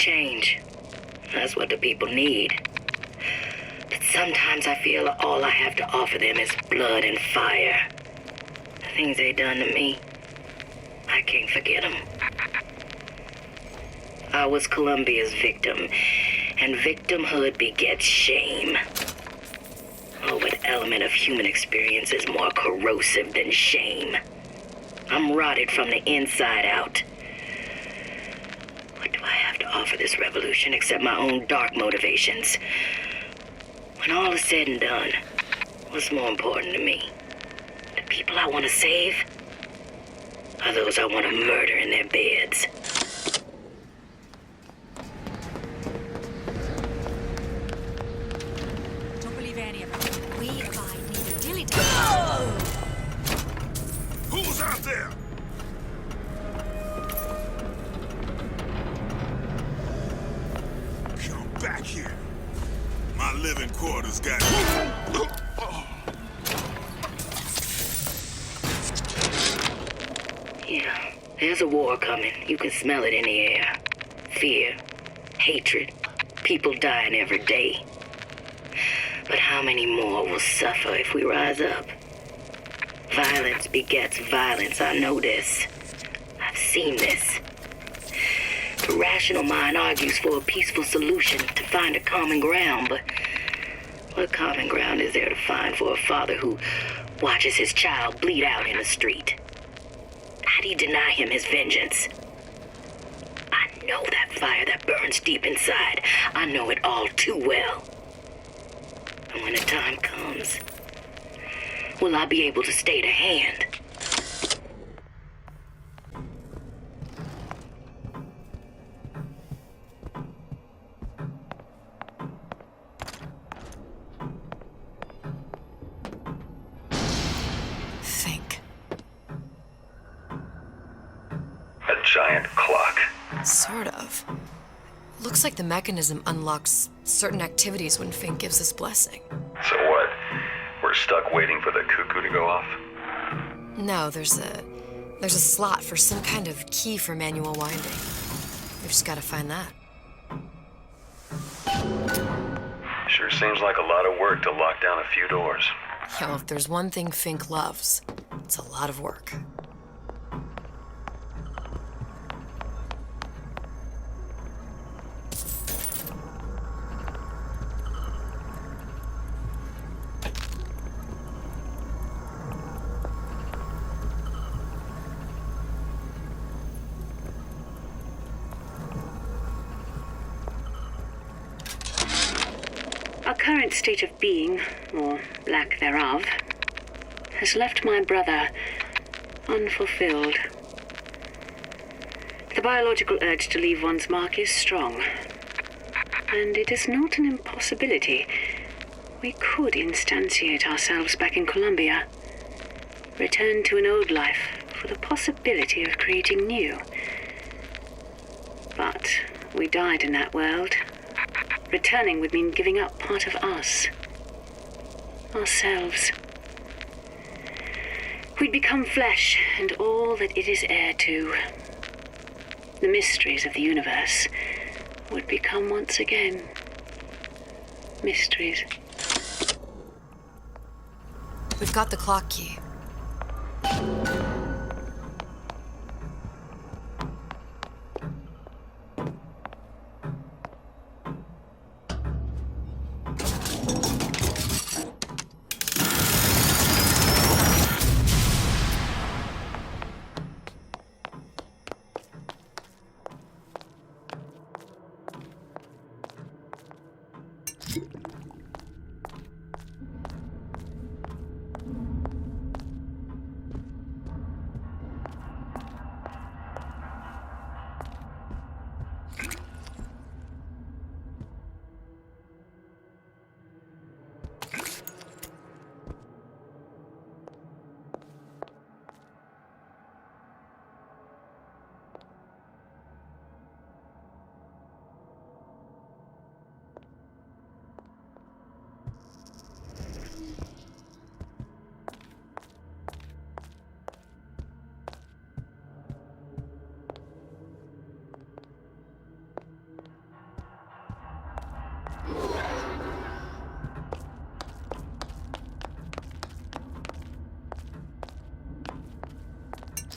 change. That's what the people need. But sometimes I feel all I have to offer them is blood and fire. The things they done to me, I can't forget them. I was Columbia's victim, and victimhood begets shame. Oh, what element of human experience is more corrosive than shame? I'm rotted from the inside out. What do I have to offer this revolution except my own dark motivations? When all is said and done, what's more important to me? The people I want to save? Or those I want to murder in their beds? Don't believe any of it. We abide neither dilly Who's out there? Come back here. My living quarters got Yeah, there's a war coming. You can smell it in the air. Fear, hatred, people dying every day. But how many more will suffer if we rise up? Violence begets violence, I know this. I've seen this. The rational mind argues for a peaceful solution to find a common ground, but what common ground is there to find for a father who watches his child bleed out in the street? How do you deny him his vengeance? I know that fire that burns deep inside. I know it all too well. And when the time comes, will I be able to stay the hand? Think. A giant clock. Sort of. Looks like the mechanism unlocks certain activities when Fink gives his blessing. So what? We're stuck waiting for the cuckoo to go off? No, there's a slot for some kind of key for manual winding. We just gotta find that. Sure seems like a lot of work to lock down a few doors. Yo, if there's one thing Fink loves, it's a lot of work. Our current state of being, or lack thereof, has left my brother unfulfilled. The biological urge to leave one's mark is strong, and it is not an impossibility. We could instantiate ourselves back in Columbia, return to an old life for the possibility of creating new. But we died in that world. Returning would mean giving up part of us. Ourselves. We'd become flesh and all that it is heir to. The mysteries of the universe would become once again mysteries. We've got the clock key.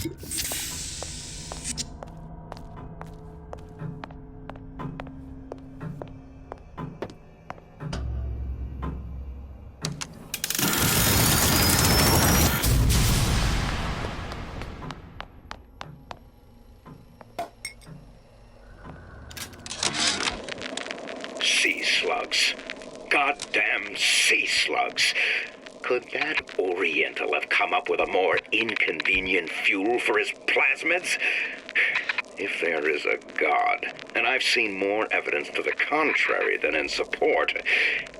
Sea slugs. Goddamn sea slugs. Could that Oriental have come up with a more inconvenient fuel for his plasmids? If there is a God, and I've seen more evidence to the contrary than in support,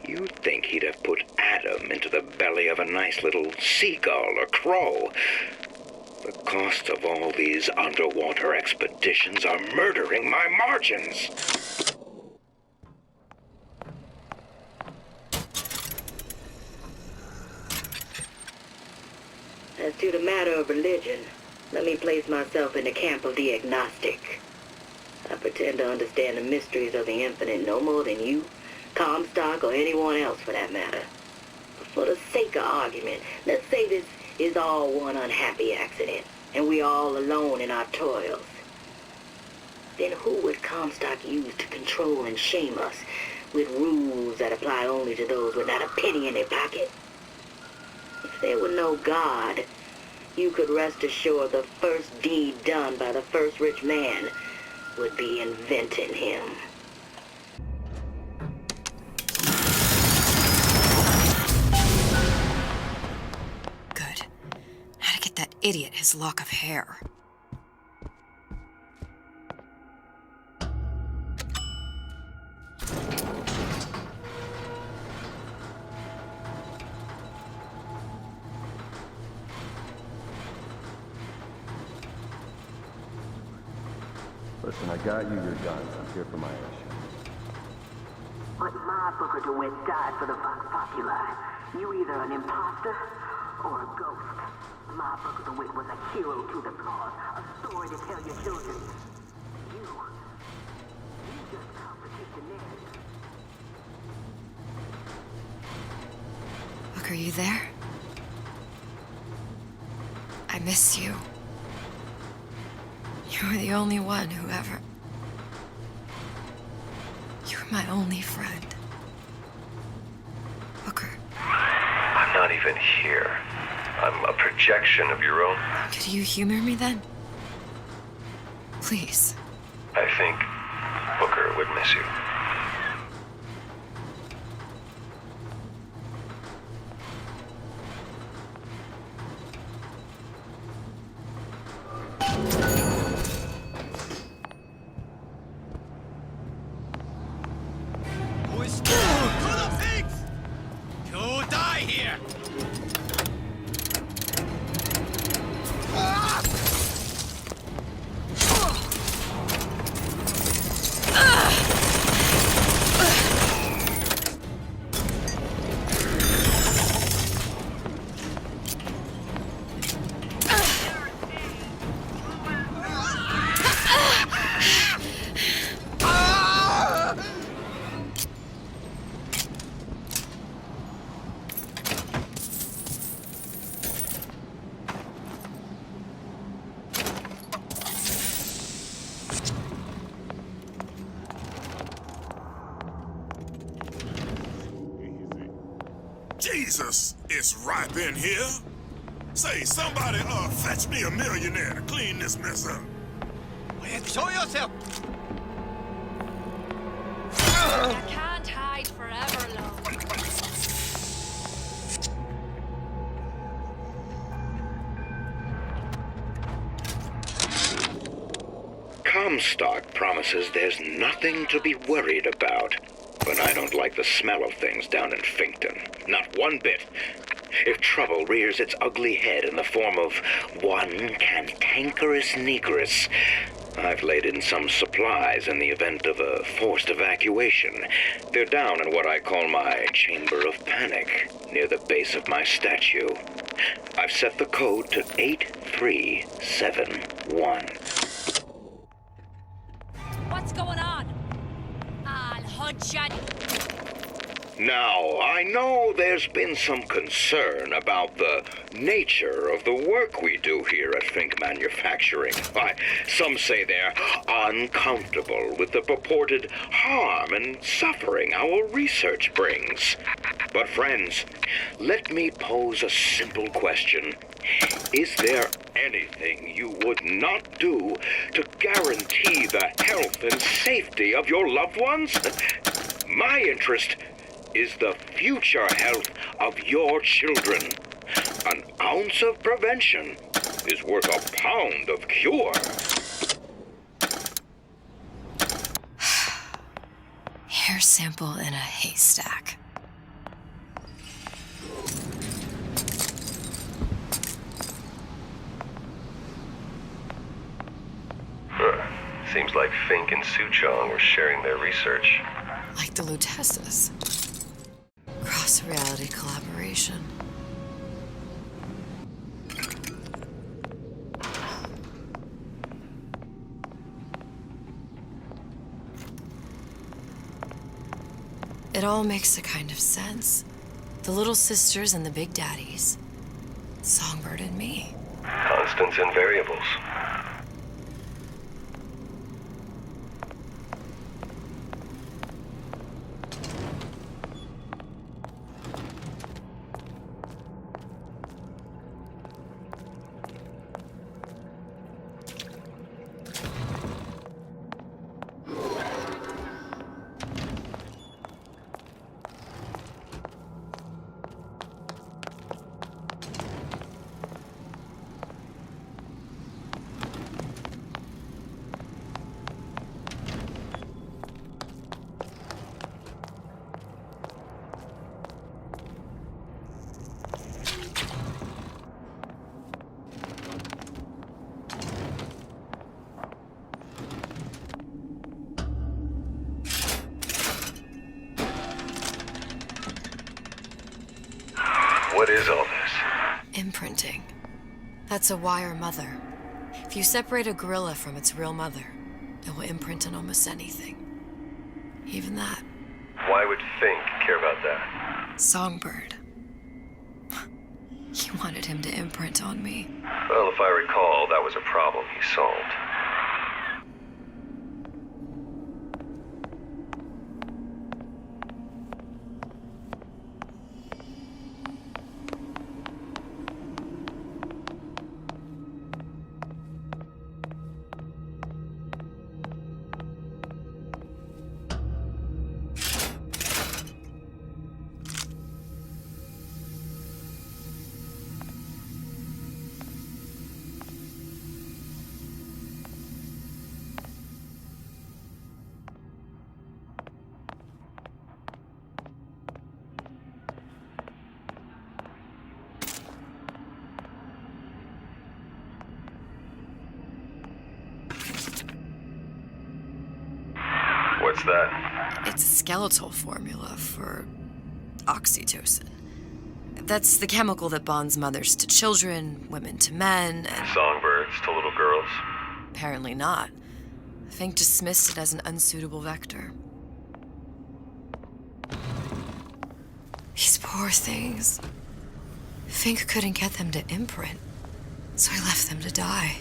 you'd think he'd have put Adam into the belly of a nice little seagull or crow. The cost of all these underwater expeditions are murdering my margins. As to the matter of religion, let me place myself in the camp of the agnostic. I pretend to understand the mysteries of the infinite no more than you, Comstock, or anyone else for that matter. But for the sake of argument, let's say this is all one unhappy accident, and we're all alone in our toils. Then who would Comstock use to control and shame us with rules that apply only to those with not a penny in their pocket? If there were no God, you could rest assured the first deed done by the first rich man would be inventing him. Good. How to get that idiot his lock of hair. Listen, I got you your guns. I'm here for my issue. But my Booker DeWitt died for the Vox Populi. You either an imposter or a ghost. My Booker DeWitt was a hero to the cause, a story to tell your children. You just competition there. Look, are you there? I miss you. You were the only one who ever... You were my only friend. Booker. I'm not even here. I'm a projection of your own. Could you humor me then? Please. I think Booker would miss you. Jesus, it's ripe in here. Say, somebody, fetch me a millionaire to clean this mess up. Show yourself! I can't hide forever, love. Comstock promises there's nothing to be worried about. But I don't like the smell of things down in Finkton. Not one bit. If trouble rears its ugly head in the form of one cantankerous negress, I've laid in some supplies in the event of a forced evacuation. They're down in what I call my chamber of panic, near the base of my statue. I've set the code to 8371. What's going on? I'll hunt you. Now, I know there's been some concern about the nature of the work we do here at Think Manufacturing. Why, some say they're uncomfortable with the purported harm and suffering our research brings. But friends, let me pose a simple question. Is there anything you would not do to guarantee the health and safety of your loved ones? My interest is the future health of your children. An ounce of prevention is worth a pound of cure. Hair sample in a haystack. Seems like Fink and Suchong were sharing their research. Like the Lutesses. Cross-reality collaboration. It all makes a kind of sense. The little sisters and the big daddies. Songbird and me. Constants and variables. What is all this? Imprinting. That's a wire mother. If you separate a gorilla from its real mother, it will imprint on almost anything. Even that. Why would Fink care about that? Songbird. He wanted him to imprint on me. Well, if I recall, that was a problem he solved. What's that? It's a skeletal formula for oxytocin. That's the chemical that bonds mothers to children, women to men, and... Songbirds to little girls? Apparently not. Fink dismissed it as an unsuitable vector. These poor things. Fink couldn't get them to imprint, so I left them to die.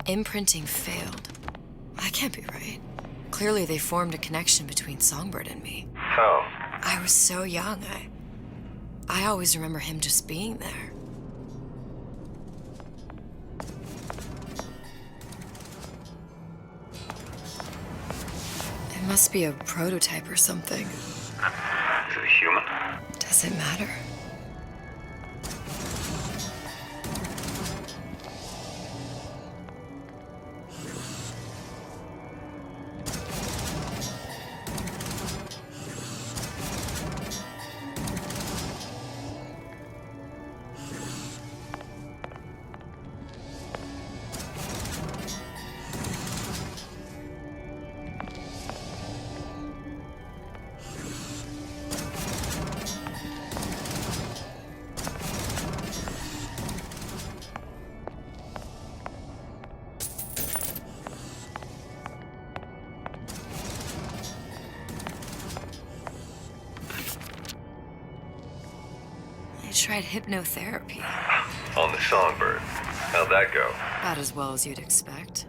Imprinting failed. That can't be right. Clearly they formed a connection between Songbird and me. How? I was so young, I always remember him just being there. It must be a prototype or something. Is it a human? Does it matter? tried hypnotherapy. On the Songbird. How'd that go? About as well as you'd expect.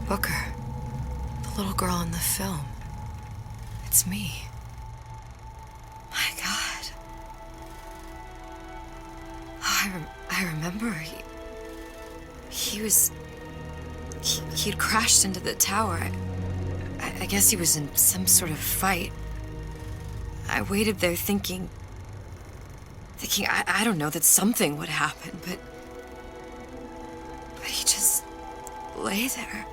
Booker, the little girl in the film. It's me. My God. Oh, I remember he'd crashed into the tower. I guess he was in some sort of fight. I waited there thinking I don't know, that something would happen, but he just lay there,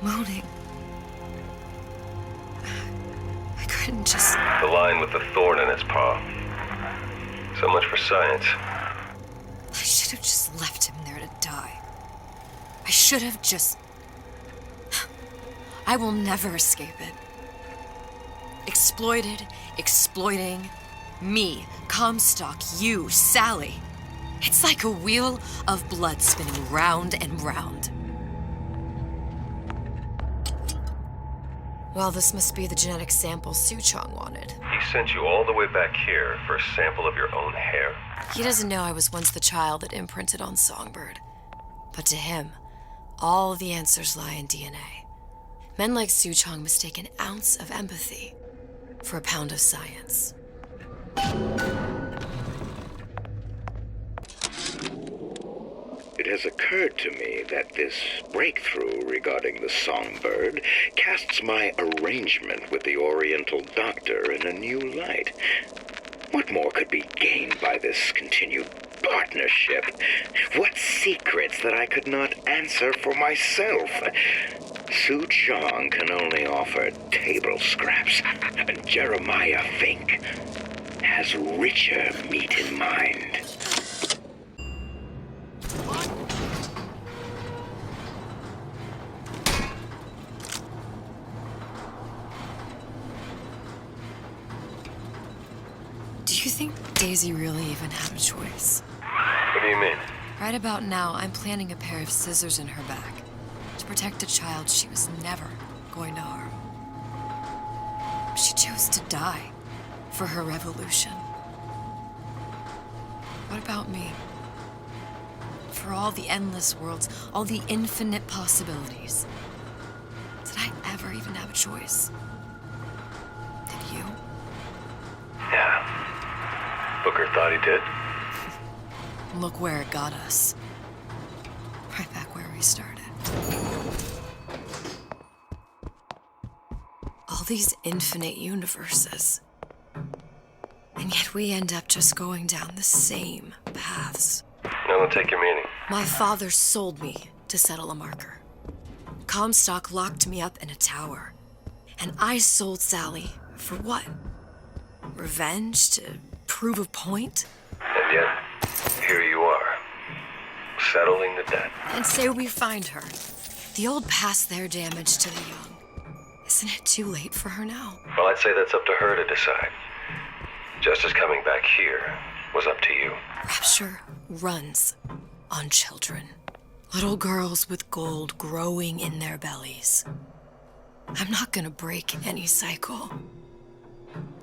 moaning. I couldn't just... The line with the thorn in its paw. So much for science. I should have just left him there to die. I should have just... I will never escape it. Exploited, exploiting, me, Comstock, you, Sally. It's like a wheel of blood spinning round and round. Well, this must be the genetic sample Suchong wanted. He sent you all the way back here for a sample of your own hair? He doesn't know I was once the child that imprinted on Songbird. But to him, all the answers lie in DNA. Men like Suchong mistake an ounce of empathy for a pound of science. It has occurred to me that this breakthrough regarding the Songbird casts my arrangement with the Oriental Doctor in a new light. What more could be gained by this continued partnership? What secrets that I could not answer for myself? Suchong can only offer table scraps, and Jeremiah Fink has richer meat in mind. Do you think Daisy really even had a choice? What do you mean? Right about now, I'm planting a pair of scissors in her back to protect a child she was never going to harm. She chose to die for her revolution. What about me? For all the endless worlds, all the infinite possibilities. Did I ever even have a choice? Did you? Yeah. Booker thought he did. Look where it got us. Right back where we started. All these infinite universes. And yet we end up just going down the same paths. Now I'll take your meaning. My father sold me to settle a marker. Comstock locked me up in a tower. And I sold Sally for what? Revenge? To prove a point? And yet, here you are, settling the debt. And say we find her. The old past their damage to the young. Isn't it too late for her now? Well, I'd say that's up to her to decide. Just as coming back here was up to you. Rapture runs on children. Little girls with gold growing in their bellies. I'm not gonna break any cycle.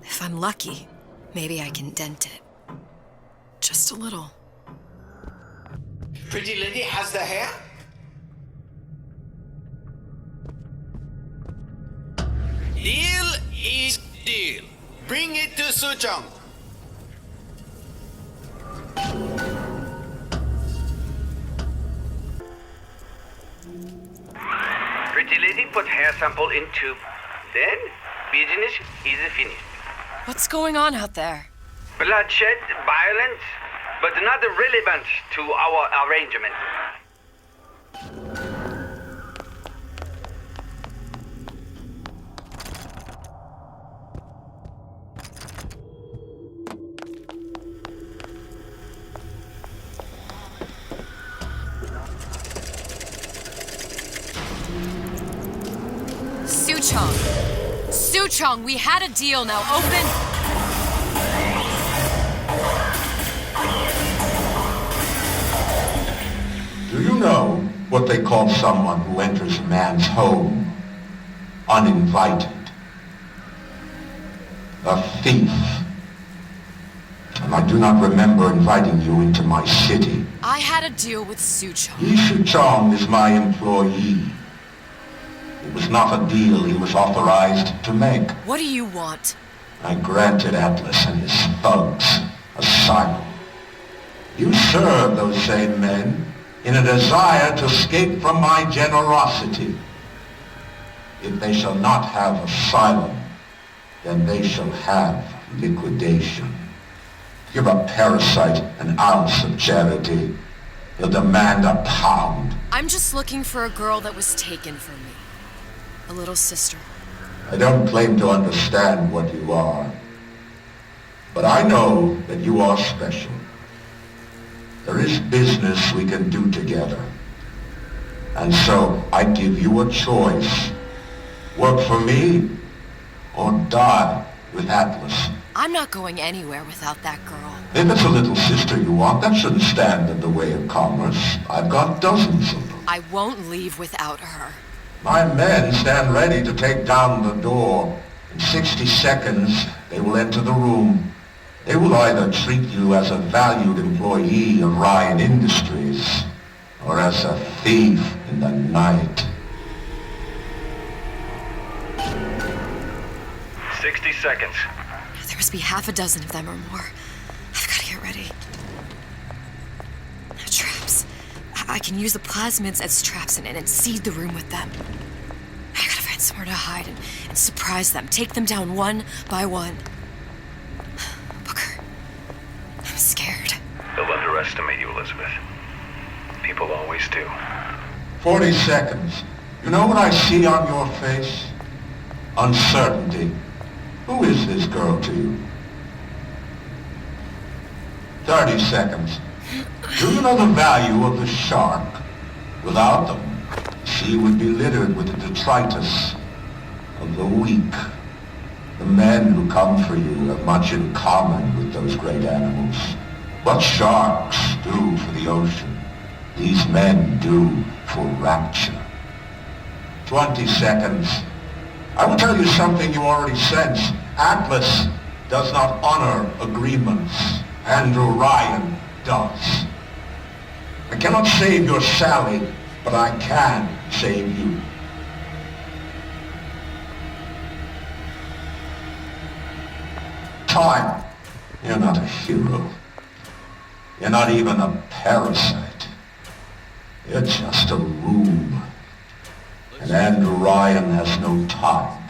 If I'm lucky, maybe I can dent it. Just a little. Pretty lady has the hair? Deal is deal. Bring it to Suchong. Pretty lady put hair sample in tube. Then, business is finished. What's going on out there? Bloodshed, violence, but not relevant to our arrangement. Suchong, we had a deal, now open... You know what they call someone who enters a man's home uninvited? A thief. And I do not remember inviting you into my city. I had a deal with Suchong. Yi Suchong is my employee. It was not a deal he was authorized to make. What do you want? I granted Atlas and his thugs asylum. You serve those same men in a desire to escape from my generosity. If they shall not have asylum, then they shall have liquidation. Give a parasite an ounce of charity, he'll demand a pound. I'm just looking for a girl that was taken from me. A little sister. I don't claim to understand what you are, but I know that you are special. There is business we can do together. And so I give you a choice. Work for me or die with Atlas. I'm not going anywhere without that girl. If it's a little sister you want, that shouldn't stand in the way of commerce. I've got dozens of them. I won't leave without her. My men stand ready to take down the door. In 60 seconds, they will enter the room. They will either treat you as a valued employee of Ryan Industries, or as a thief in the night. 60 seconds. There must be half a dozen of them or more. I've got to get ready. Traps. I can use the plasmids as traps and seed the room with them. I gotta find somewhere to hide and surprise them. Take them down one by one. Booker, I'm scared. They'll underestimate you, Elizabeth. People always do. 40 seconds. You know what I see on your face? Uncertainty. Who is this girl to you? 30 seconds. Do you know the value of the shark? Without them, the sea would be littered with the detritus of the weak. The men who come for you have much in common with those great animals. What sharks do for the ocean, these men do for rapture. 20 seconds. I will tell you something you already sense. Atlas does not honor agreements. Andrew Ryan does. I cannot save your Sally, but I can save you. Time. You're not a hero. You're not even a parasite. You're just a rube. And Andrew Ryan has no time